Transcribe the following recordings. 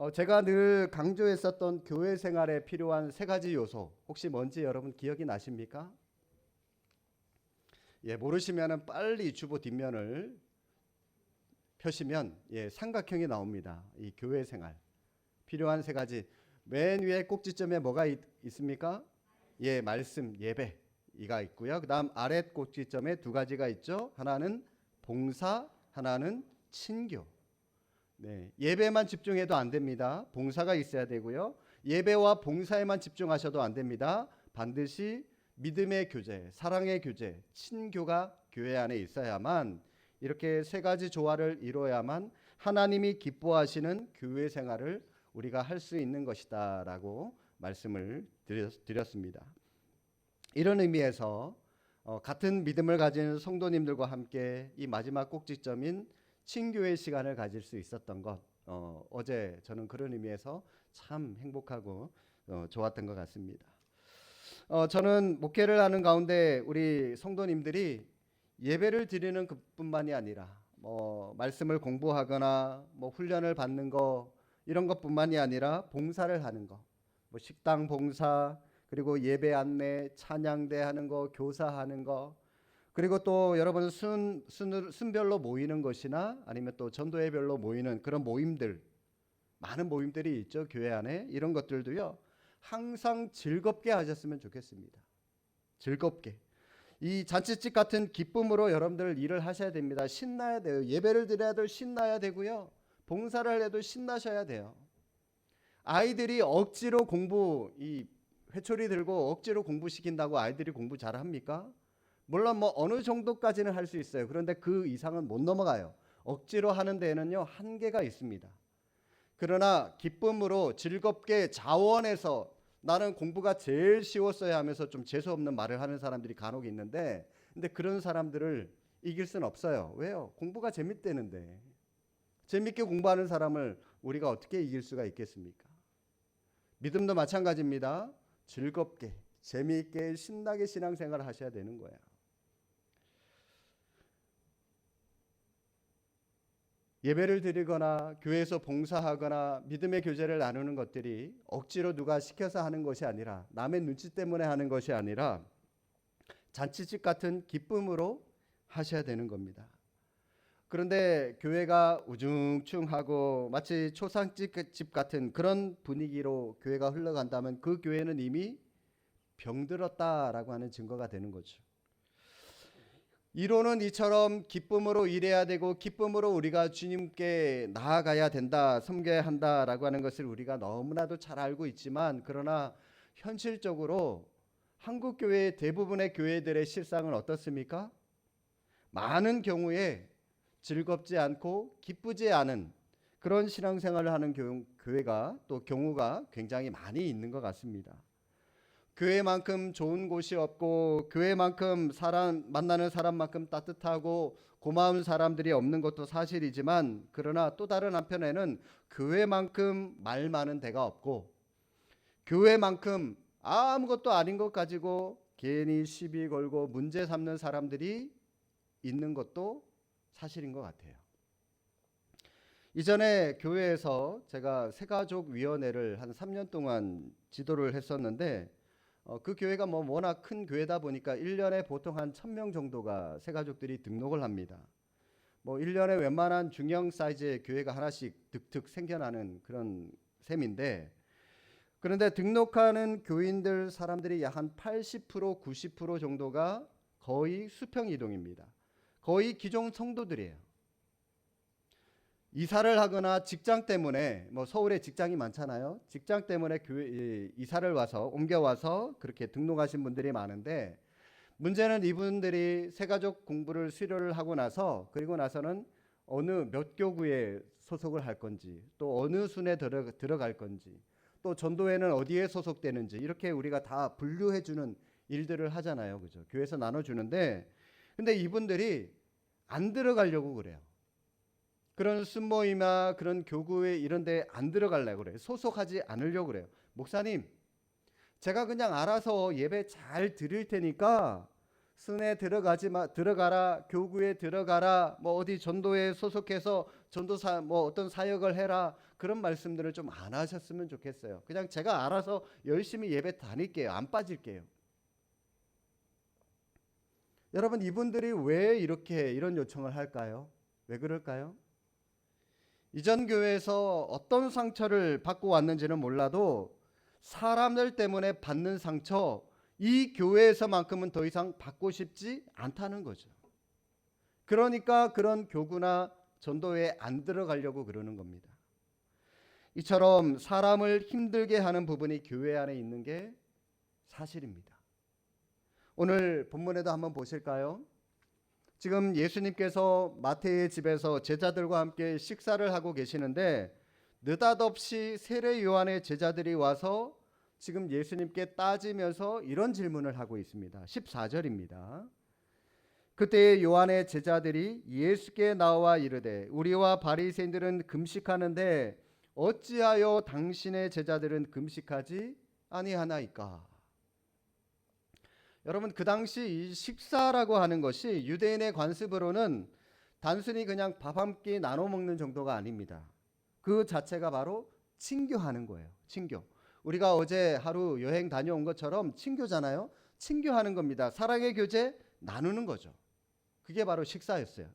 제가 늘 강조했었던 교회 생활에 필요한 세 가지 요소 혹시 뭔지 여러분 기억이 나십니까? 모르시면은 빨리 주보 뒷면을 펴시면 삼각형이 나옵니다. 이 교회 생활 필요한 세 가지 맨 위에 꼭지점에 뭐가 있습니까? 말씀 예배 이가 있고요. 그다음 아래 꼭지점에 두 가지가 있죠. 하나는 봉사, 하나는 친교. 예배만 집중해도 안 됩니다. 봉사가 있어야 되고요. 예배와 봉사에만 집중하셔도 안 됩니다. 반드시 믿음의 교제, 사랑의 교제, 친교가 교회 안에 있어야만 이렇게 세 가지 조화를 이루어야만 하나님이 기뻐하시는 교회 생활을 우리가 할 수 있는 것이다라고 말씀을 드렸습니다. 이런 의미에서 같은 믿음을 가진 성도님들과 함께 이 마지막 꼭지점인 친교의 시간을 가질 수 있었던 것 어제 저는 그런 의미에서 참 행복하고 좋았던 것 같습니다. 저는 목회를 하는 가운데 우리 성도님들이 예배를 드리는 것뿐만이 아니라 말씀을 공부하거나 훈련을 받는 거 이런 것뿐만이 아니라 봉사를 하는 거, 식당 봉사, 그리고 예배 안내, 찬양대 하는 거, 교사하는 거, 그리고 또 여러분 순별로 모이는 것이나 아니면 또 전도회별로 모이는 그런 모임들, 많은 모임들이 있죠. 교회 안에 이런 것들도요. 항상 즐겁게 하셨으면 좋겠습니다. 즐겁게. 이 잔치집 같은 기쁨으로 여러분들 일을 하셔야 됩니다. 신나야 돼요. 예배를 드려도 신나야 되고요. 봉사를 해도 신나셔야 돼요. 아이들이 억지로 이 회초리 들고 억지로 공부시킨다고 아이들이 공부 잘합니까? 물론 어느 정도까지는 할 수 있어요. 그런데 그 이상은 못 넘어가요. 억지로 하는 데에는요 한계가 있습니다. 그러나 기쁨으로 즐겁게 자원해서 나는 공부가 제일 쉬웠어야 하면서 좀 재수없는 말을 하는 사람들이 간혹 있는데 근데 그런 사람들을 이길 수는 없어요. 왜요? 공부가 재밌대는데 재밌게 공부하는 사람을 우리가 어떻게 이길 수가 있겠습니까? 믿음도 마찬가지입니다. 즐겁게 재미있게 신나게 신앙생활을 하셔야 되는 거예요. 예배를 드리거나 교회에서 봉사하거나 믿음의 교제를 나누는 것들이 억지로 누가 시켜서 하는 것이 아니라 남의 눈치 때문에 하는 것이 아니라 잔치집 같은 기쁨으로 하셔야 되는 겁니다. 그런데 교회가 우중충하고 마치 초상집 같은 그런 분위기로 교회가 흘러간다면 그 교회는 이미 병들었다라고 하는 증거가 되는 거죠. 이론은 이처럼 기쁨으로 일해야 되고 기쁨으로 우리가 주님께 나아가야 된다, 섬겨야 한다라고 하는 것을 우리가 너무나도 잘 알고 있지만 그러나 현실적으로 한국 교회의 대부분의 교회들의 실상은 어떻습니까? 많은 경우에 즐겁지 않고 기쁘지 않은 그런 신앙생활을 하는 교회가 또 경우가 굉장히 많이 있는 것 같습니다. 교회만큼 좋은 곳이 없고 교회만큼 만나는 사람만큼 따뜻하고 고마운 사람들이 없는 것도 사실이지만 그러나 또 다른 한편에는 교회만큼 말 많은 데가 없고 교회만큼 아무것도 아닌 것 가지고 괜히 시비 걸고 문제 삼는 사람들이 있는 것도 사실인 것 같아요. 이전에 교회에서 제가 새가족위원회를 한 3년 동안 지도를 했었는데 그 교회가 워낙 큰 교회다 보니까 1년에 보통 한 1000명 정도가 새가족들이 등록을 합니다. 1년에 웬만한 중형 사이즈의 교회가 하나씩 득득 생겨나는 그런 셈인데 그런데 등록하는 교인들 사람들이 약 한 80% 90% 정도가 거의 수평 이동입니다. 거의 기존 성도들이에요. 이사를 하거나 직장 때문에 서울에 직장이 많잖아요. 직장 때문에 교회 이사를 옮겨와서 그렇게 등록하신 분들이 많은데 문제는 이분들이 새가족 공부를 수료를 하고 나서 그리고 나서는 어느 몇 교구에 소속을 할 건지 또 어느 순에 들어갈 건지 또 전도회는 어디에 소속되는지 이렇게 우리가 다 분류해 주는 일들을 하잖아요. 그죠? 교회에서 나눠 주는데 근데 이분들이 안 들어가려고 그래요. 그런 순모임이나 그런 교구에 이런 데 안 들어가려고 그래요. 소속하지 않으려고 그래요. 목사님, 제가 그냥 알아서 예배 잘 드릴 테니까 순회 들어가라, 교구에 들어가라, 뭐 어디 전도에 소속해서 전도사 뭐 어떤 사역을 해라, 그런 말씀들을 좀 안 하셨으면 좋겠어요. 그냥 제가 알아서 열심히 예배 다닐게요. 안 빠질게요. 여러분, 이분들이 왜 이렇게 이런 요청을 할까요? 왜 그럴까요? 이전 교회에서 어떤 상처를 받고 왔는지는 몰라도 사람들 때문에 받는 상처, 이 교회에서만큼은 더 이상 받고 싶지 않다는 거죠. 그러니까 그런 교구나 전도회에 안 들어가려고 그러는 겁니다. 이처럼 사람을 힘들게 하는 부분이 교회 안에 있는 게 사실입니다. 오늘 본문에도 한번 보실까요? 지금 예수님께서 마태의 집에서 제자들과 함께 식사를 하고 계시는데 느닷없이 세례 요한의 제자들이 와서 지금 예수님께 따지면서 이런 질문을 하고 있습니다. 14절입니다. 그때 요한의 제자들이 예수께 나와 이르되 우리와 바리새인들은 금식하는데 어찌하여 당신의 제자들은 금식하지 아니하나이까? 여러분, 그 당시 이 식사라고 하는 것이 유대인의 관습으로는 단순히 그냥 밥 한 끼 나눠 먹는 정도가 아닙니다. 그 자체가 바로 친교하는 거예요. 친교. 우리가 어제 하루 여행 다녀온 것처럼 친교잖아요. 친교하는 겁니다. 사랑의 교제 나누는 거죠. 그게 바로 식사였어요.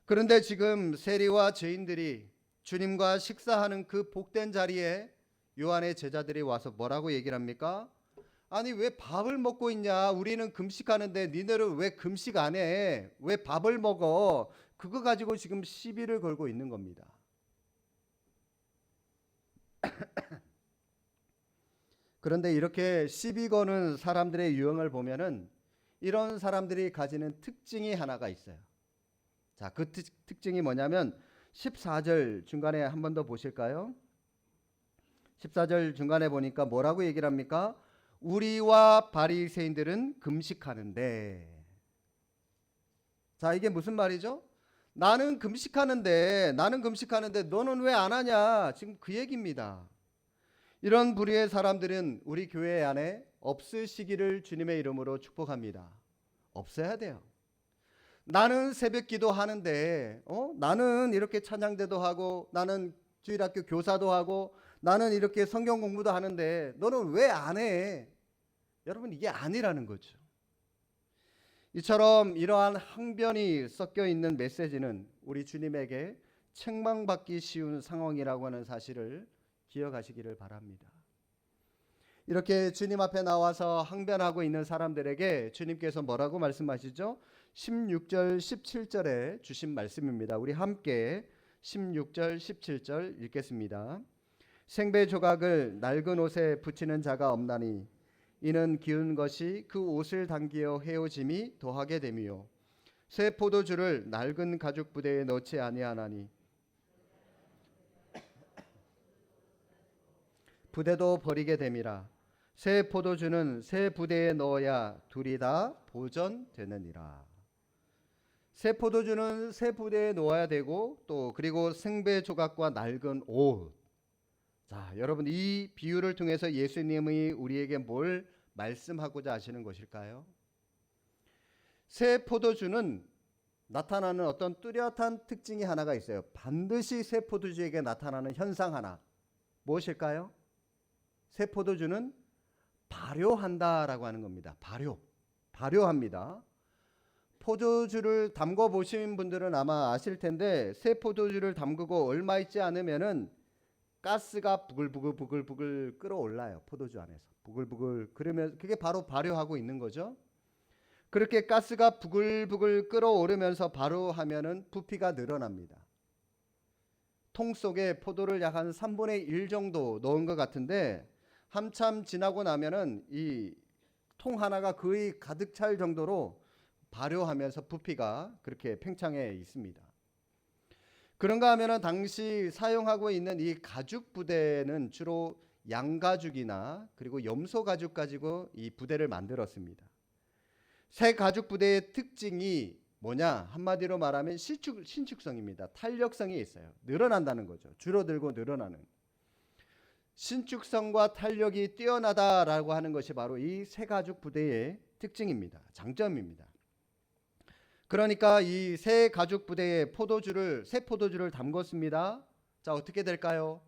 그런데 지금 세리와 죄인들이 주님과 식사하는 그 복된 자리에 요한의 제자들이 와서 뭐라고 얘기를 합니까? 아니, 왜 밥을 먹고 있냐? 우리는 금식하는데 니네는 왜 금식 안 해? 왜 밥을 먹어? 그거 가지고 지금 시비를 걸고 있는 겁니다. 그런데 이렇게 시비 거는 사람들의 유형을 보면은 이런 사람들이 가지는 특징이 하나가 있어요. 자, 그 특징이 뭐냐면 14절 중간에 한 번 더 보실까요? 14절 중간에 보니까 뭐라고 얘기를 합니까? 우리와 바리새인들은 금식하는데. 자, 이게 무슨 말이죠? 나는 금식하는데 너는 왜 안 하냐? 지금 그 얘기입니다. 이런 부류의 사람들은 우리 교회 안에 없으시기를 주님의 이름으로 축복합니다. 없어야 돼요. 나는 새벽 기도 하는데 나는 이렇게 찬양대도 하고 나는 주일학교 교사도 하고 나는 이렇게 성경 공부도 하는데 너는 왜 안 해? 여러분, 이게 아니라는 거죠. 이처럼 이러한 항변이 섞여 있는 메시지는 우리 주님에게 책망받기 쉬운 상황이라고 하는 사실을 기억하시기를 바랍니다. 이렇게 주님 앞에 나와서 항변하고 있는 사람들에게 주님께서 뭐라고 말씀하시죠? 16절 17절에 주신 말씀입니다. 우리 함께 16절 17절 읽겠습니다. 생배 조각을 낡은 옷에 붙이는 자가 없나니 이는 기운 것이 그 옷을 당기어 헤어짐이 더하게 됨이요 새 포도주를 낡은 가죽 부대에 넣지 아니하나니 부대도 버리게 됨이라. 새 포도주는 새 부대에 넣어야 둘이 다 보전되느니라. 새 포도주는 새 부대에 놓아야 되고 또 그리고 생배 조각과 낡은 옷. 자, 여러분, 이 비유를 통해서 예수님이 우리에게 뭘 말씀하고자 하시는 것일까요? 새 포도주는 나타나는 어떤 뚜렷한 특징이 하나가 있어요. 반드시 새 포도주에게 나타나는 현상 하나. 무엇일까요? 새 포도주는 발효한다라고 하는 겁니다. 발효합니다. 포도주를 담궈 보신 분들은 아마 아실 텐데 새 포도주를 담그고 얼마 있지 않으면은 가스가 부글부글 끓어올라요. 포도주 안에서 부글부글. 그러면 그게 바로 발효하고 있는 거죠. 그렇게 가스가 부글부글 끓어오르면서 발효하면은 부피가 늘어납니다. 통 속에 포도를 약 한 3분의 1 정도 넣은 것 같은데 한참 지나고 나면은 이 통 하나가 거의 가득 찰 정도로 발효하면서 부피가 그렇게 팽창해 있습니다. 그런가 하면은 당시 사용하고 있는 이 가죽 부대는 주로 양가죽이나 그리고 염소 가죽 가지고 이 부대를 만들었습니다. 새 가죽 부대의 특징이 뭐냐? 한마디로 말하면 신축성입니다. 탄력성이 있어요. 늘어난다는 거죠. 줄어들고 늘어나는. 신축성과 탄력이 뛰어나다라고 하는 것이 바로 이 새 가죽 부대의 특징입니다. 장점입니다. 그러니까 이 새 가죽 부대에 새 포도주를 담궜습니다. 자, 어떻게 될까요?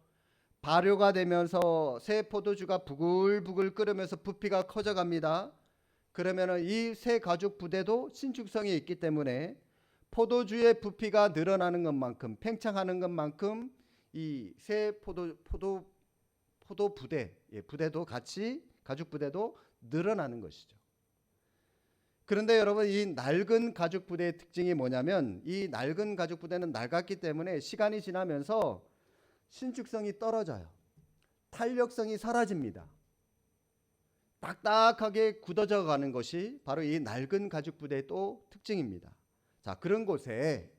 발효가 되면서 새 포도주가 부글부글 끓으면서 부피가 커져갑니다. 그러면은 이 새 가죽 부대도 신축성이 있기 때문에 포도주의 부피가 늘어나는 것만큼, 팽창하는 것만큼 이 새 포도 부대, 부대도 같이 가죽 부대도 늘어나는 것이죠. 그런데 여러분, 이 낡은 가죽 부대의 특징이 뭐냐면, 이 낡은 가죽 부대는 낡았기 때문에 시간이 지나면서 신축성이 떨어져요. 탄력성이 사라집니다. 딱딱하게 굳어져 가는 것이 바로 이 낡은 가죽 부대의 또 특징입니다. 자, 그런 곳에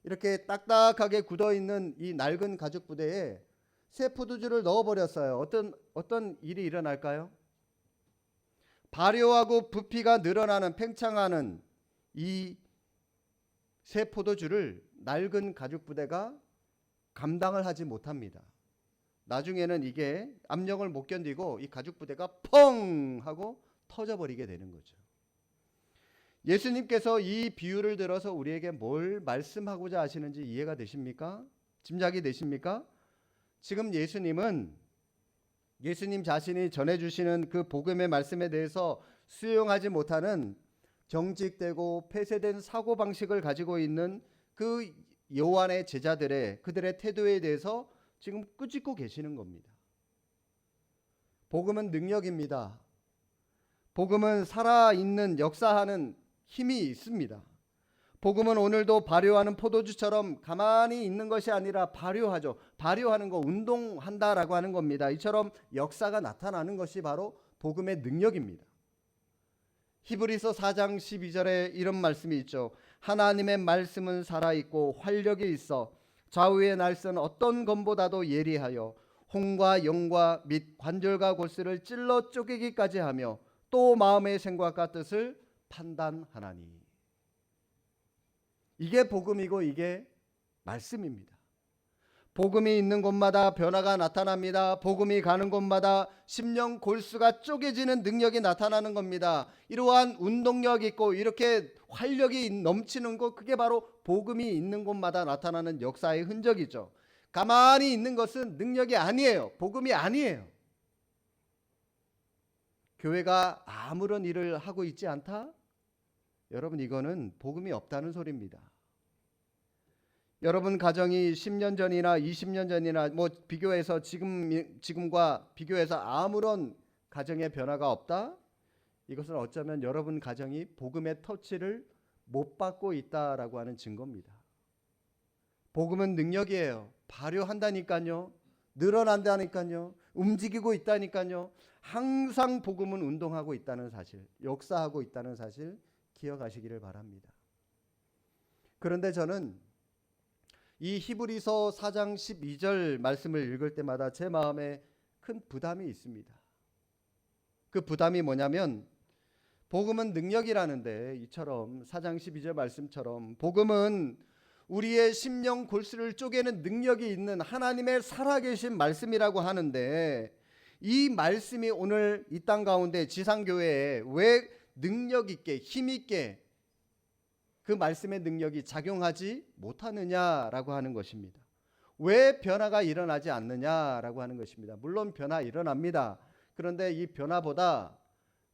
이렇게 딱딱하게 굳어 있는 이 낡은 가죽 부대에 새 포도주를 넣어 버렸어요. 어떤 일이 일어날까요? 발효하고 부피가 늘어나는, 팽창하는 이 새 포도주를 낡은 가죽 부대가 감당을 하지 못합니다. 나중에는 이게 압력을 못 견디고 이 가죽 부대가 펑 하고 터져버리게 되는 거죠. 예수님께서 이 비유를 들어서 우리에게 뭘 말씀하고자 하시는지 이해가 되십니까? 짐작이 되십니까? 지금 예수님은 예수님 자신이 전해주시는 그 복음의 말씀에 대해서 수용하지 못하는 경직되고 폐쇄된 사고방식을 가지고 있는 그 요한의 그들의 태도에 대해서 지금 꾸짖고 계시는 겁니다. 복음은 능력입니다. 복음은 살아있는, 역사하는 힘이 있습니다. 복음은 오늘도 발효하는 포도주처럼 가만히 있는 것이 아니라 발효하죠. 발효하는 거, 운동한다라고 하는 겁니다. 이처럼 역사가 나타나는 것이 바로 복음의 능력입니다. 히브리서 4장 12절에 이런 말씀이 있죠. 하나님의 말씀은 살아있고 활력이 있어 좌우의 날선 어떤 검보다도 예리하여 혼과 영과 및 관절과 골수를 찔러 쪼개기까지 하며 또 마음의 생각과 뜻을 판단하나니. 이게 복음이고 이게 말씀입니다. 복음이 있는 곳마다 변화가 나타납니다. 복음이 가는 곳마다 심령 골수가 쪼개지는 능력이 나타나는 겁니다. 이러한 운동력 있고 이렇게 활력이 넘치는 곳, 그게 바로 복음이 있는 곳마다 나타나는 역사의 흔적이죠. 가만히 있는 것은 능력이 아니에요. 복음이 아니에요. 교회가 아무런 일을 하고 있지 않다? 여러분, 이거는 복음이 없다는 소리입니다. 여러분 가정이 10년 전이나 20년 전이나 비교해서 지금과 비교해서 아무런 가정의 변화가 없다? 이것은 어쩌면 여러분 가정이 복음의 터치를 못 받고 있다라고 하는 증거입니다. 복음은 능력이에요. 발효한다니까요. 늘어난다니까요. 움직이고 있다니까요. 항상 복음은 운동하고 있다는 사실, 역사하고 있다는 사실 기억하시기를 바랍니다. 그런데 저는 이 히브리서 4장 12절 말씀을 읽을 때마다 제 마음에 큰 부담이 있습니다. 그 부담이 뭐냐면, 복음은 능력이라는데 이처럼 4장 12절 말씀처럼 복음은 우리의 심령 골수를 쪼개는 능력이 있는 하나님의 살아계신 말씀이라고 하는데, 이 말씀이 오늘 이 땅 가운데 지상교회에 왜 능력 있게, 힘 있게 그 말씀의 능력이 작용하지 못하느냐라고 하는 것입니다. 왜 변화가 일어나지 않느냐라고 하는 것입니다. 물론 변화 일어납니다. 그런데 이 변화보다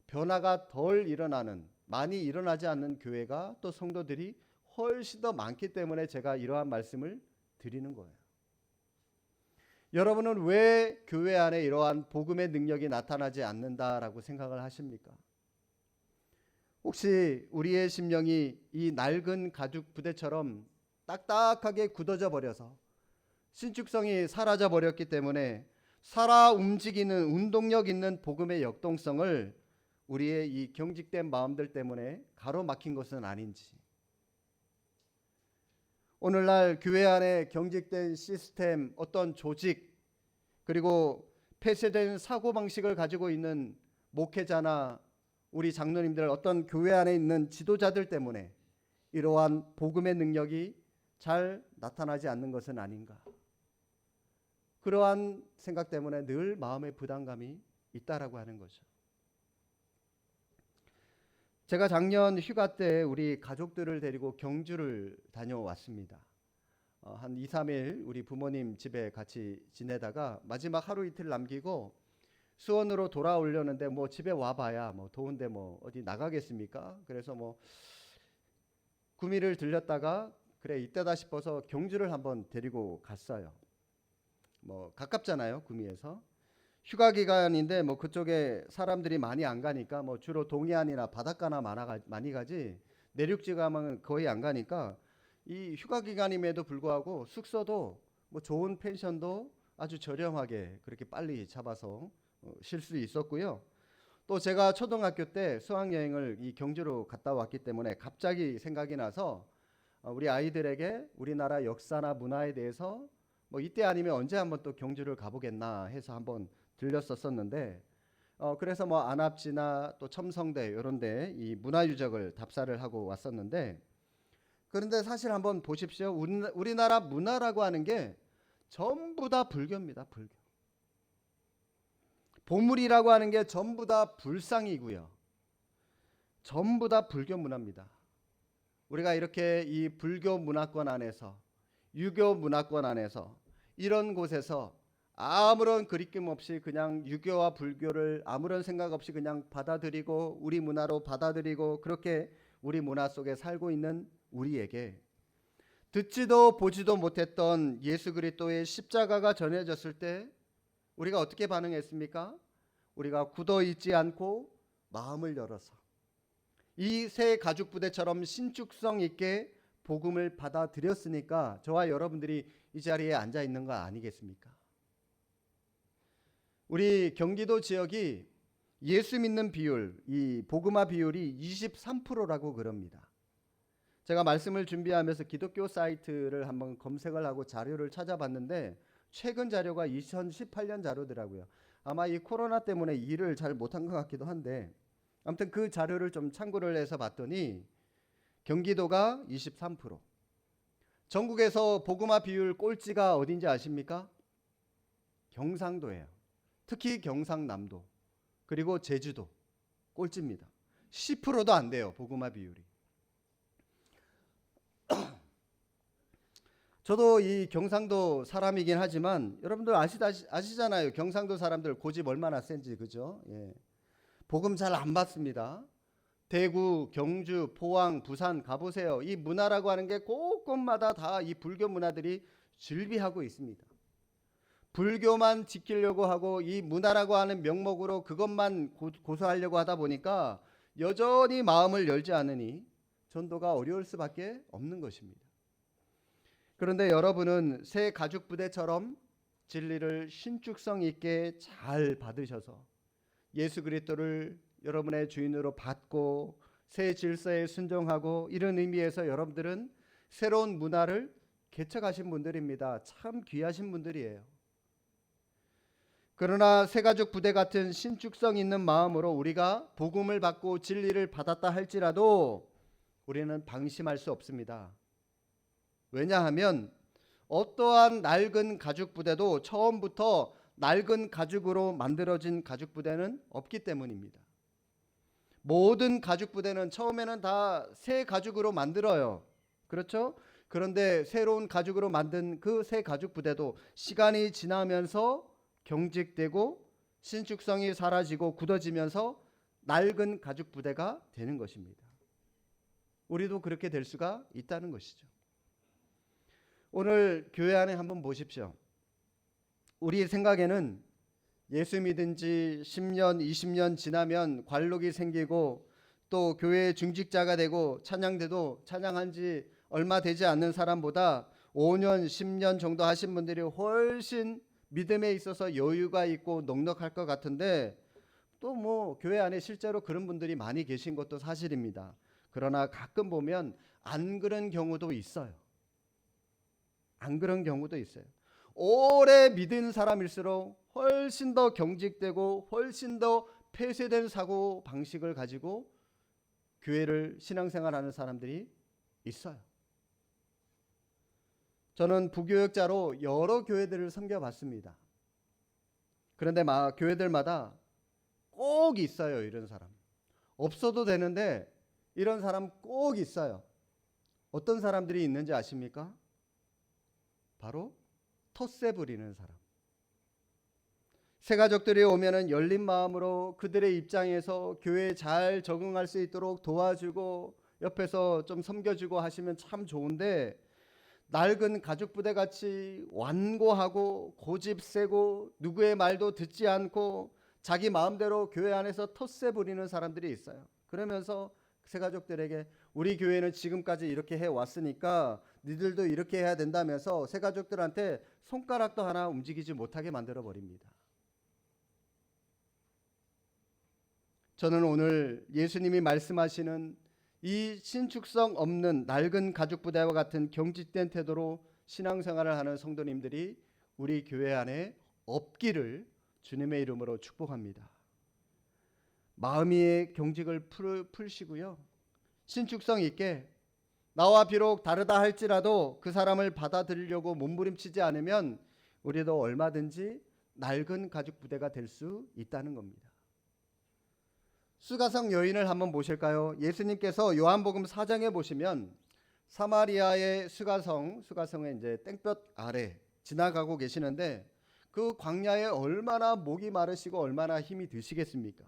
변화가 덜 일어나는, 많이 일어나지 않는 교회가, 또 성도들이 훨씬 더 많기 때문에 제가 이러한 말씀을 드리는 거예요. 여러분은 왜 교회 안에 이러한 복음의 능력이 나타나지 않는다라고 생각을 하십니까? 혹시 우리의 심령이 이 낡은 가죽 부대처럼 딱딱하게 굳어져 버려서 신축성이 사라져 버렸기 때문에 살아 움직이는 운동력 있는 복음의 역동성을 우리의 이 경직된 마음들 때문에 가로막힌 것은 아닌지, 오늘날 교회 안에 경직된 시스템, 어떤 조직, 그리고 폐쇄된 사고방식을 가지고 있는 목회자나 우리 장로님들, 어떤 교회 안에 있는 지도자들 때문에 이러한 복음의 능력이 잘 나타나지 않는 것은 아닌가, 그러한 생각 때문에 늘 마음의 부담감이 있다라고 하는 거죠. 제가 작년 휴가 때 우리 가족들을 데리고 경주를 다녀왔습니다. 한 2, 3일 우리 부모님 집에 같이 지내다가 마지막 하루 이틀 남기고 수원으로 돌아오려는데 뭐 집에 와봐야 뭐 더운데 뭐 어디 나가겠습니까? 그래서 뭐 구미를 들렸다가 그래 이때다 싶어서 경주를 한번 데리고 갔어요. 뭐 가깝잖아요, 구미에서. 휴가 기간인데 뭐 그쪽에 사람들이 많이 안 가니까 뭐 주로 동해안이나 바닷가나 많이 가지 내륙지 가면 거의 안 가니까 이 휴가 기간임에도 불구하고 숙소도 뭐 좋은 펜션도 아주 저렴하게 그렇게 빨리 잡아서 쉴 수 있었고요. 또 제가 초등학교 때 수학여행을 이 경주로 갔다 왔기 때문에 갑자기 생각이 나서 우리 아이들에게 우리나라 역사나 문화에 대해서 뭐 이때 아니면 언제 한번 또 경주를 가보겠나 해서 한번 들렸었는데 그래서 뭐 안압지나 또 첨성대 이런데 이 문화유적을 답사를 하고 왔었는데 그런데 사실 한번 보십시오. 우리나라 문화라고 하는 게 전부 다 불교입니다. 불교. 보물이라고 하는 게 전부 다 불상이고요. 전부 다 불교 문화입니다. 우리가 이렇게 이 불교 문화권 안에서 유교 문화권 안에서 이런 곳에서 아무런 그리낌 없이 그냥 유교와 불교를 아무런 생각 없이 그냥 받아들이고 우리 문화로 받아들이고 그렇게 우리 문화 속에 살고 있는 우리에게 듣지도 보지도 못했던 예수 그리스도의 십자가가 전해졌을 때 우리가 어떻게 반응했습니까? 우리가 굳어 있지 않고 마음을 열어서 이 새 가죽 부대처럼 신축성 있게 복음을 받아들였으니까 저와 여러분들이 이 자리에 앉아 있는 거 아니겠습니까? 우리 경기도 지역이 예수 믿는 비율, 이 복음화 비율이 23%라고 그럽니다. 제가 말씀을 준비하면서 기독교 사이트를 한번 검색을 하고 자료를 찾아봤는데 최근 자료가 2018년 자료더라고요. 아마 이 코로나 때문에 일을 잘 못한 것 같기도 한데 아무튼 그 자료를 좀 참고를 해서 봤더니 경기도가 23%. 전국에서 복음화 비율 꼴찌가 어딘지 아십니까? 경상도예요. 특히 경상남도 그리고 제주도 꼴찌입니다. 10%도 안 돼요. 복음화 비율이. 저도 이 경상도 사람이긴 하지만 여러분들 아시잖아요. 경상도 사람들 고집 얼마나 센지 그죠? 예. 복음 잘 안 받습니다. 대구, 경주, 포항, 부산 가보세요. 이 문화라고 하는 게 곳곳마다 다 이 불교 문화들이 즐비하고 있습니다. 불교만 지키려고 하고 이 문화라고 하는 명목으로 그것만 고수하려고 하다 보니까 여전히 마음을 열지 않으니 전도가 어려울 수밖에 없는 것입니다. 그런데 여러분은 새 가죽 부대처럼 진리를 신축성 있게 잘 받으셔서 예수 그리스도를 여러분의 주인으로 받고 새 질서에 순종하고 이런 의미에서 여러분들은 새로운 문화를 개척하신 분들입니다. 참 귀하신 분들이에요. 그러나 새가죽 부대 같은 신축성 있는 마음으로 우리가 복음을 받고 진리를 받았다 할지라도 우리는 방심할 수 없습니다. 왜냐하면 어떠한 낡은 가죽 부대도 처음부터 낡은 가죽으로 만들어진 가죽 부대는 없기 때문입니다. 모든 가죽 부대는 처음에는 다 새 가죽으로 만들어요. 그렇죠? 그런데 새로운 가죽으로 만든 그 새 가죽 부대도 시간이 지나면서 경직되고 신축성이 사라지고 굳어지면서 낡은 가죽 부대가 되는 것입니다. 우리도 그렇게 될 수가 있다는 것이죠. 오늘 교회 안에 한번 보십시오. 우리 생각에는 예수 믿은 지 10년, 20년 지나면 관록이 생기고 또 교회의 중직자가 되고 찬양대도 찬양한 지 얼마 되지 않는 사람보다 5년, 10년 정도 하신 분들이 훨씬 믿음에 있어서 여유가 있고 넉넉할 것 같은데 또 뭐 교회 안에 실제로 그런 분들이 많이 계신 것도 사실입니다. 그러나 가끔 보면 안 그런 경우도 있어요. 안 그런 경우도 있어요. 오래 믿은 사람일수록 훨씬 더 경직되고 훨씬 더 폐쇄된 사고 방식을 가지고 교회를 신앙생활하는 사람들이 있어요. 저는 부교역자로 여러 교회들을 섬겨봤습니다. 그런데 교회들마다 꼭 있어요. 이런 사람. 없어도 되는데 이런 사람 꼭 있어요. 어떤 사람들이 있는지 아십니까? 바로 텃세 부리는 사람. 새가족들이 오면은 열린 마음으로 그들의 입장에서 교회에 잘 적응할 수 있도록 도와주고 옆에서 좀 섬겨주고 하시면 참 좋은데, 낡은 가죽 부대 같이 완고하고 고집 세고 누구의 말도 듣지 않고 자기 마음대로 교회 안에서 텃세 부리는 사람들이 있어요. 그러면서 새가족들에게 우리 교회는 지금까지 이렇게 해 왔으니까 니들도 이렇게 해야 된다면서 새가족들한테 손가락도 하나 움직이지 못하게 만들어 버립니다. 저는 오늘 예수님이 말씀하시는 이 신축성 없는 낡은 가죽 부대와 같은 경직된 태도로 신앙생활을 하는 성도님들이 우리 교회 안에 없기를 주님의 이름으로 축복합니다. 마음의 경직을 풀시고요, 신축성 있게 나와 비록 다르다 할지라도 그 사람을 받아들이려고 몸부림치지 않으면 우리도 얼마든지 낡은 가죽 부대가 될 수 있다는 겁니다. 수가성 여인을 한번 보실까요? 예수님께서 요한복음 4장에 보시면 사마리아의 수가성의 이제 땡볕 아래 지나가고 계시는데, 그 광야에 얼마나 목이 마르시고 얼마나 힘이 드시겠습니까?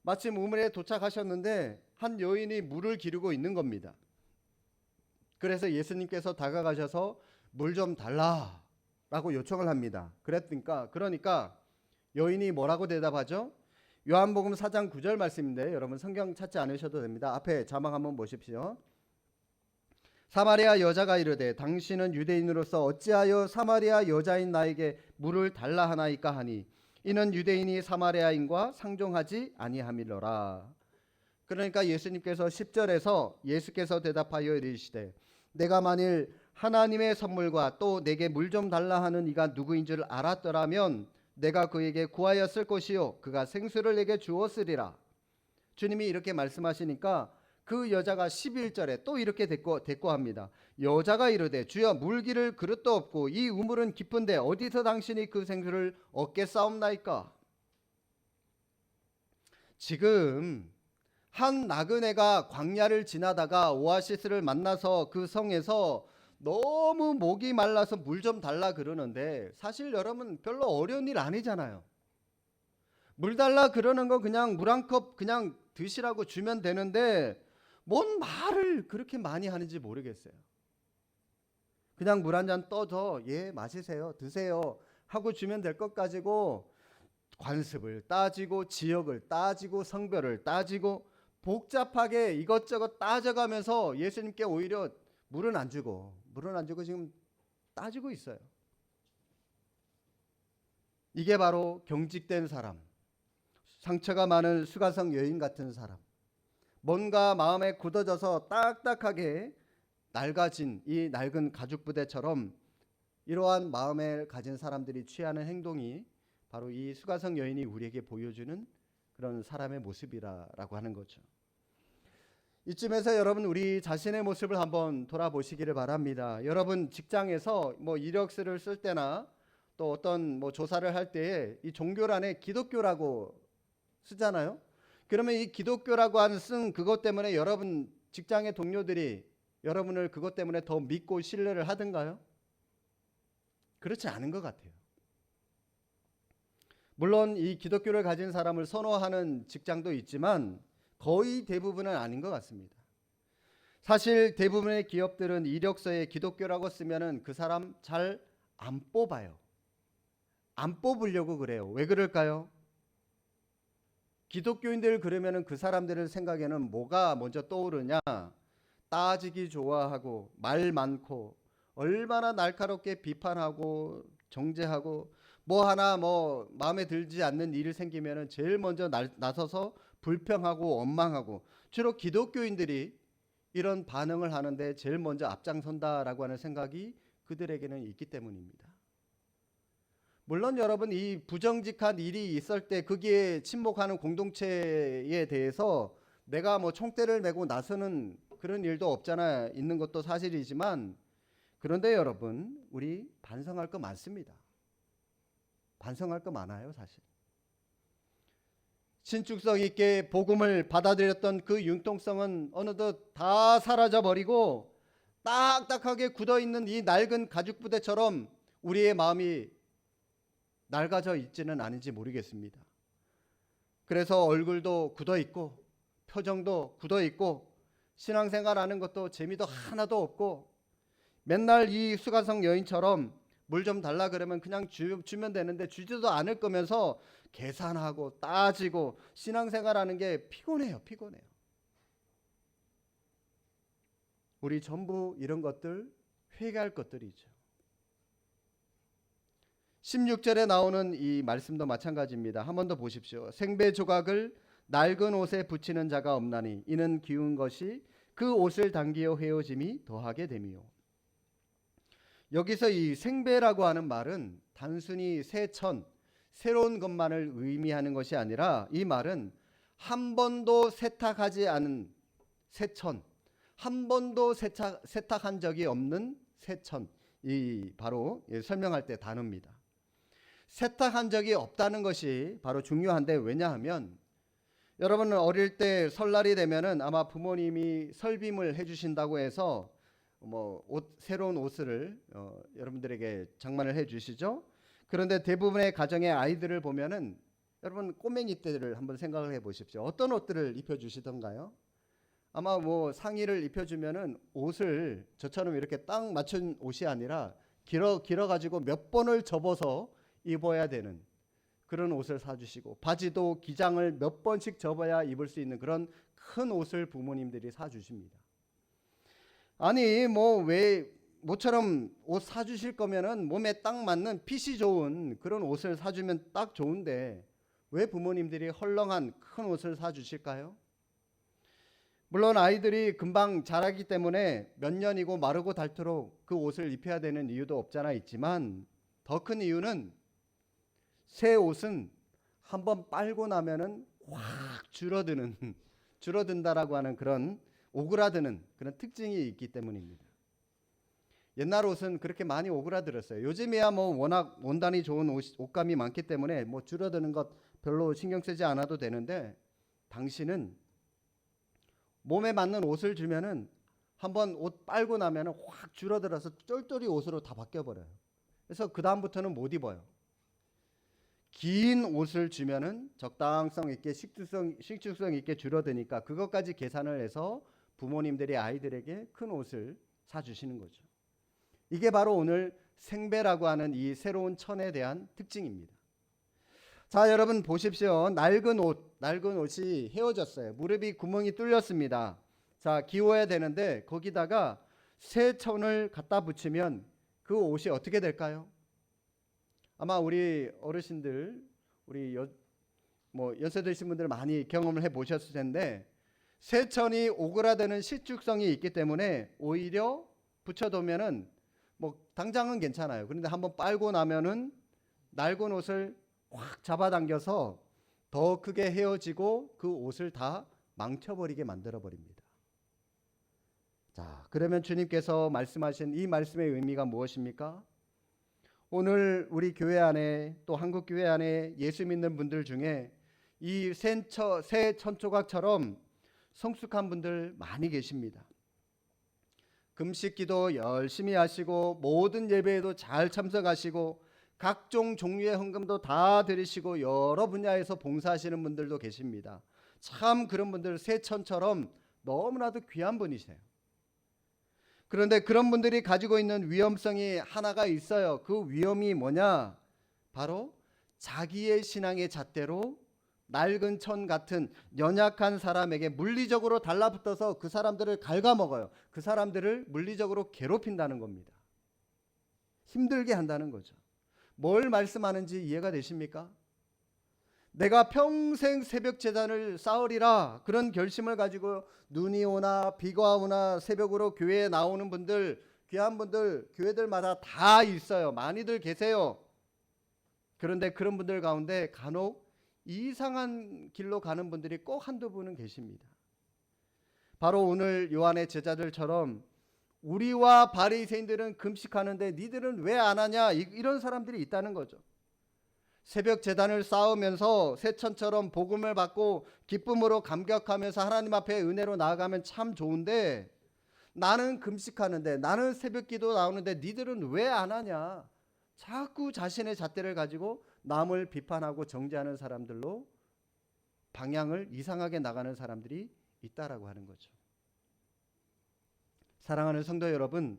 마침 우물에 도착하셨는데 한 여인이 물을 기르고 있는 겁니다. 그래서 예수님께서 다가가셔서 물 좀 달라라고 요청을 합니다. 그러니까 여인이 뭐라고 대답하죠? 요한복음 4장 9절 말씀인데 여러분 성경 찾지 않으셔도 됩니다. 앞에 자막 한번 보십시오. 사마리아 여자가 이르되 당신은 유대인으로서 어찌하여 사마리아 여자인 나에게 물을 달라 하나이까 하니 이는 유대인이 사마리아인과 상종하지 아니함이로라. 그러니까 예수님께서 10절에서 예수께서 대답하여 이르시되 내가 만일 하나님의 선물과 또 내게 물 좀 달라 하는 이가 누구인 줄 알았더라면 내가 그에게 구하였을 것이요 그가 생수를 내게 주었으리라. 주님이 이렇게 말씀하시니까 그 여자가 11절에 또 이렇게 대꾸합니다. 여자가 이르되 주여 물기를 그릇도 없고 이 우물은 깊은데 어디서 당신이 그 생수를 얻겠사옵나이까. 지금 한 나그네가 광야를 지나다가 오아시스를 만나서 그 성에서 너무 목이 말라서 물 좀 달라 그러는데, 사실 여러분 별로 어려운 일 아니잖아요. 물 달라 그러는 거 그냥 물 한 컵 그냥 드시라고 주면 되는데 뭔 말을 그렇게 많이 하는지 모르겠어요. 그냥 물 한 잔 떠서 예 마시세요 드세요 하고 주면 될 것 가지고 관습을 따지고 지역을 따지고 성별을 따지고 복잡하게 이것저것 따져가면서 예수님께 오히려 물은 안 주고 지금 따지고 있어요. 이게 바로 경직된 사람, 상처가 많은 수가성 여인 같은 사람, 뭔가 마음에 굳어져서 딱딱하게 낡아진 이 낡은 가죽 부대처럼 이러한 마음을 가진 사람들이 취하는 행동이 바로 이 수가성 여인이 우리에게 보여주는 그런 사람의 모습이라고 하는 거죠. 이쯤에서 여러분 우리 자신의 모습을 한번 돌아보시기를 바랍니다. 여러분 직장에서 뭐 이력서를 쓸 때나 또 어떤 뭐 조사를 할 때에 이 종교란에 기독교라고 쓰잖아요. 그러면 이 기독교라고 하는 쓴 그것 때문에 여러분 직장의 동료들이 여러분을 그것 때문에 더 믿고 신뢰를 하던가요? 그렇지 않은 것 같아요. 물론 이 기독교를 가진 사람을 선호하는 직장도 있지만 거의 대부분은 아닌 것 같습니다. 사실 대부분의 기업들은 이력서에 기독교라고 쓰면은 그 사람 잘 안 뽑아요. 안 뽑으려고 그래요. 왜 그럴까요? 기독교인들 그러면은 그 사람들의 생각에는 뭐가 먼저 떠오르냐? 따지기 좋아하고 말 많고 얼마나 날카롭게 비판하고 정죄하고 뭐 하나 뭐 마음에 들지 않는 일이 생기면은 제일 먼저 나서서 불평하고 원망하고, 주로 기독교인들이 이런 반응을 하는데 제일 먼저 앞장선다라고 하는 생각이 그들에게는 있기 때문입니다. 물론 여러분 이 부정직한 일이 있을 때 거기에 침묵하는 공동체에 대해서 내가 뭐 총대를 메고 나서는 그런 일도 없잖아 있는 것도 사실이지만, 그런데 여러분 우리 반성할 거 많습니다. 반성할 거 많아요 사실. 신축성 있게 복음을 받아들였던 그 융통성은 어느덧 다 사라져 버리고 딱딱하게 굳어있는 이 낡은 가죽 부대처럼 우리의 마음이 낡아져 있지는 않은지 모르겠습니다. 그래서 얼굴도 굳어있고 표정도 굳어있고 신앙생활하는 것도 재미도 하나도 없고 맨날 이 수가성 여인처럼 물 좀 달라 그러면 그냥 주면 되는데 주지도 않을 거면서 계산하고 따지고 신앙생활하는 게 피곤해요. 우리 전부 이런 것들 회개할 것들이죠. 16절에 나오는 이 말씀도 마찬가지입니다. 한 번 더 보십시오. 생배 조각을 낡은 옷에 붙이는 자가 없나니 이는 기운 것이 그 옷을 당기어 헤어짐이 더하게 됨이요. 여기서 이 생배라고 하는 말은 단순히 새천, 새로운 것만을 의미하는 것이 아니라 이 말은 한 번도 세탁하지 않은 새천, 한 번도 세탁한 적이 없는 새천, 이 바로 설명할 때 단어입니다. 세탁한 적이 없다는 것이 바로 중요한데, 왜냐하면 여러분은 어릴 때 설날이 되면은 아마 부모님이 설빔을 해주신다고 해서 새로운 옷을 여러분들에게 장만을 해주시죠. 그런데 대부분의 가정의 아이들을 보면은 여러분 꼬맹이 때를 한번 생각을 해보십시오. 어떤 옷들을 입혀주시던가요? 아마 상의를 입혀주면은 옷을 저처럼 이렇게 딱 맞춘 옷이 아니라 길어가지고 몇 번을 접어서 입어야 되는 그런 옷을 사주시고, 바지도 기장을 몇 번씩 접어야 입을 수 있는 그런 큰 옷을 부모님들이 사주십니다. 아니 왜 모처럼 옷 사주실 거면은 몸에 딱 맞는 핏이 좋은 그런 옷을 사주면 딱 좋은데 왜 부모님들이 헐렁한 큰 옷을 사주실까요? 물론 아이들이 금방 자라기 때문에 몇 년이고 마르고 닳도록 그 옷을 입혀야 되는 이유도 없잖아 있지만, 더 큰 이유는 새 옷은 한번 빨고 나면은 확 줄어든다라고 하는 그런 오그라드는 그런 특징이 있기 때문입니다. 옛날 옷은 그렇게 많이 오그라들었어요. 요즘에야 워낙 원단이 좋은 옷감이 많기 때문에 줄어드는 것 별로 신경 쓰지 않아도 되는데, 당시는 몸에 맞는 옷을 주면은 한번 옷 빨고 나면은 확 줄어들어서 쫄쫄이 옷으로 다 바뀌어 버려요. 그래서 그 다음부터는 못 입어요. 긴 옷을 주면은 적당성 있게 식축성 있게 줄어드니까 그것까지 계산을 해서 부모님들이 아이들에게 큰 옷을 사주시는 거죠. 이게 바로 오늘 생배라고 하는 이 새로운 천에 대한 특징입니다. 자, 여러분 보십시오. 낡은 옷이 헤어졌어요. 무릎이 구멍이 뚫렸습니다. 자, 기워야 되는데 거기다가 새 천을 갖다 붙이면 그 옷이 어떻게 될까요? 아마 우리 어르신들, 우리 연세 드신 분들 많이 경험을 해보셨을 텐데, 새천이 오그라드는 시축성이 있기 때문에 오히려 붙여두면은 당장은 괜찮아요. 그런데 한번 빨고 나면은 낡은 옷을 확 잡아당겨서 더 크게 헤어지고 그 옷을 다 망쳐버리게 만들어 버립니다. 자, 그러면 주님께서 말씀하신 이 말씀의 의미가 무엇입니까? 오늘 우리 교회 안에, 또 한국 교회 안에 예수 믿는 분들 중에 이 새 천조각처럼 성숙한 분들 많이 계십니다. 금식기도 열심히 하시고 모든 예배에도 잘 참석하시고 각종 종류의 헌금도 다 드리시고 여러 분야에서 봉사하시는 분들도 계십니다. 참 그런 분들 새천처럼 너무나도 귀한 분이세요. 그런데 그런 분들이 가지고 있는 위험성이 하나가 있어요. 그 위험이 뭐냐? 바로 자기의 신앙의 잣대로 낡은 천 같은 연약한 사람에게 물리적으로 달라붙어서 그 사람들을 갉아먹어요. 그 사람들을 물리적으로 괴롭힌다는 겁니다. 힘들게 한다는 거죠. 뭘 말씀하는지 이해가 되십니까? 내가 평생 새벽 제단을 쌓으리라, 그런 결심을 가지고 눈이 오나 비가 오나 새벽으로 교회에 나오는 분들, 귀한 분들 교회들마다 다 있어요. 많이들 계세요. 그런데 그런 분들 가운데 간혹 이상한 길로 가는 분들이 꼭 한두 분은 계십니다. 바로 오늘 요한의 제자들처럼 우리와 바리새인들은 금식하는데 니들은 왜 안 하냐, 이런 사람들이 있다는 거죠. 새벽 제단을 쌓으면서 세천처럼 복음을 받고 기쁨으로 감격하면서 하나님 앞에 은혜로 나아가면 참 좋은데, 나는 금식하는데, 나는 새벽 기도 나오는데 니들은 왜 안 하냐? 자꾸 자신의 잣대를 가지고 남을 비판하고 정죄하는 사람들로 방향을 이상하게 나가는 사람들이 있다라고 하는 거죠. 사랑하는 성도 여러분,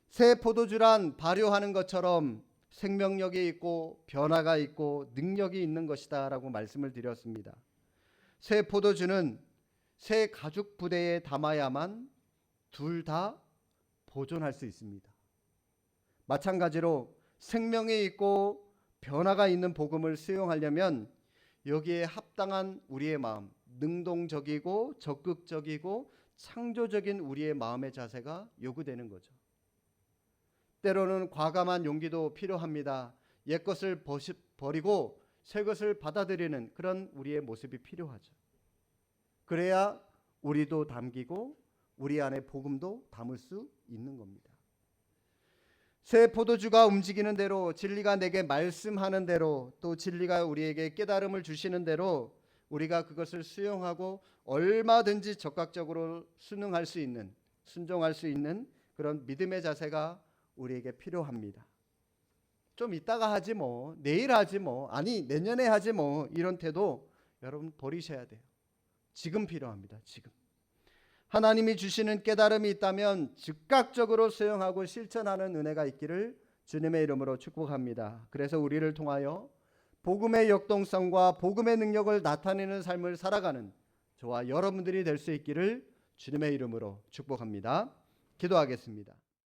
새 포도주란 발효하는 것처럼 생명력이 있고 변화가 있고 능력이 있는 것이다 라고 말씀을 드렸습니다. 새 포도주는 새 가죽 부대에 담아야만 둘 다 보존할 수 있습니다. 마찬가지로 생명이 있고 변화가 있는 복음을 수용하려면 여기에 합당한 우리의 마음, 능동적이고 적극적이고 창조적인 우리의 마음의 자세가 요구되는 거죠. 때로는 과감한 용기도 필요합니다. 옛것을 버리고 새 것을 받아들이는 그런 우리의 모습이 필요하죠. 그래야 우리도 담기고 우리 안에 복음도 담을 수 있는 겁니다. 새 포도주가 움직이는 대로, 진리가 내게 말씀하는 대로, 또 진리가 우리에게 깨달음을 주시는 대로 우리가 그것을 수용하고 얼마든지 적극적으로 순응할 수 있는, 순종할 수 있는 그런 믿음의 자세가 우리에게 필요합니다. 좀 이따가 하지 뭐, 내일 하지 뭐, 아니 내년에 하지 뭐, 이런 태도 여러분 버리셔야 돼요. 지금 필요합니다. 지금. 하나님이 주시는 깨달음이 있다면 즉각적으로 수용하고 실천하는 은혜가 있기를 주님의 이름으로 축복합니다. 그래서 우리를 통하여 복음의 역동성과 복음의 능력을 나타내는 삶을 살아가는 저와 여러분들이 될 수 있기를 주님의 이름으로 축복합니다. 기도하겠습니다.